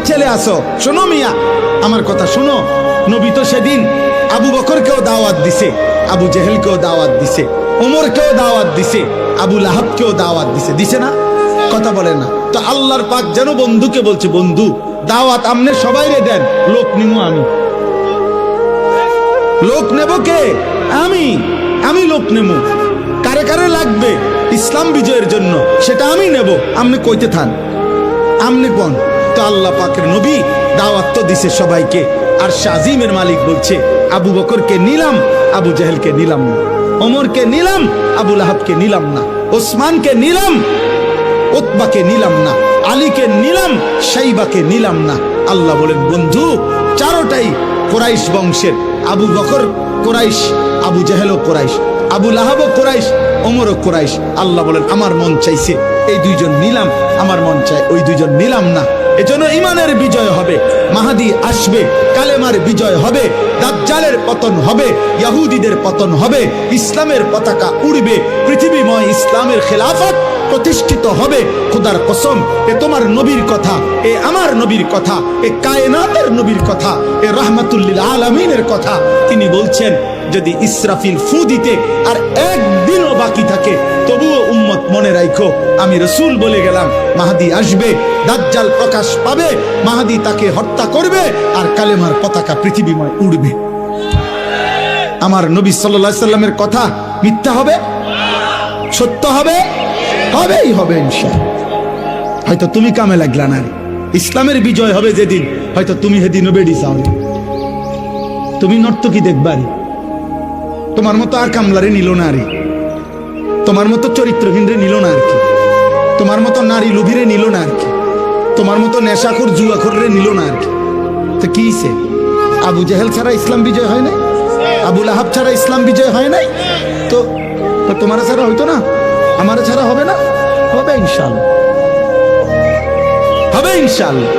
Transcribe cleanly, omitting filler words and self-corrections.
ছেলে আসো, শোনো মিয়া আমার কথা শোনো। নবী তো সেদিন আবু বকরকেও দাওয়াত দিছে, আবু জেহেলকেও দাওয়াত দিছে, ওমরকেও দাওয়াত দিছে, আবু লাহাবকেও দাওয়াত দিছে, দিছে না? কথা বলে না তো? আল্লাহর পাক যেন বন্ধুকে বলছে, বন্ধু দাওয়াত আমনে সবাই রে দেন, লোক নিমু আমি। লোক নেব কে? আমি লোক নেব। কারে কারে লাগবে ইসলাম বিজয়ের জন্য সেটা আমি নেব, আমনে কইতে থান, আমনে কোন? তো আল্লাহ পাকের নবী দাওয়াত তো দিছে সবাইকে। আর শাজিমের মালিক বলছে, আবু বকরকে নিলাম, আবু জেহেলকে নিলাম না, ওমরকে নিলাম, আবু লাহাবকে নিলাম না, ওসমানকে নিলাম, উতবাকে নিলাম না, আলীকে নিলাম, শাইবাকে নিলাম না। আল্লাহ বলেন, বন্ধু চারোটাই কুরাইশ বংশের। আবু বকর কুরাইশ, আবু জেহেলও কুরাইশ, আবু লাহাবও কুরাইশ, ওমরও কুরাইশ। আল্লাহ বলেন, আমার মন চাইছে এই দুইজন নিলাম, আমার মন চায় ওই দুইজন নিলাম না। এজন্য ইমানের বিজয় হবে, মাহাদি আসবে, কালেমার বিজয় হবে, দাজ্জালের পতন হবে, ইহুদিদের পতন হবে, ইসলামের পতাকা উড়বে, পৃথিবীময় ইসলামের খেলাফত প্রতিষ্ঠিত হবে। খোদার কসম, এ তোমার নবীর কথা, এ আমার নবীর কথা, এ কায়নাতের নবীর কথা, এ রাহমাতুল লিল আলামিনের কথা। তিনি বলছেন, যদি ইসরাফিল ফু দিতে আর একদিনও বাকি থাকে, তবুও উম্মত মনে রাখো, আমি রসুল বলে গেলাম, মাহাদি আসবে, দাজ্জাল প্রকাশ পাবে, মাহাদি তাকে হত্যা করবে, আর কালেমার পতাকা পৃথিবীময় উড়বে। আমার নবী সাল্লাল্লাহু আলাইহি সাল্লামের কথা মিথ্যা হবে? সত্য হবে? হবেই হবে ইনশাআল্লাহ। হয়তো তুমি কামে লাগলা না রে, ইসলামের বিজয় হবে যেদিন, হয়তো তুমি সেদিনও বেড়ি চাও, তুমি নর্তকী দেখবা রে, তোমার মতো আর কামলারে নিল না রে, তোমার মতো চরিত্রহীন রে নিল না আর কি, তোমার মতো নারী লোভীরে নিল না আর কি, তোমার মতো নেশাখোর জুয়াখোর রে নিল না আর কি। তো কি হইছে? আবু জেহেল ছাড়া ইসলাম বিজয় হয় নাই, আবু লাহাব ছাড়া ইসলাম বিজয় হয় নাই। তো তোমার ছাড়া হইতো না, আমার ছাড়া হবে না? হবে ইনশাআল্লাহ, হবে ইনশাআল্লাহ।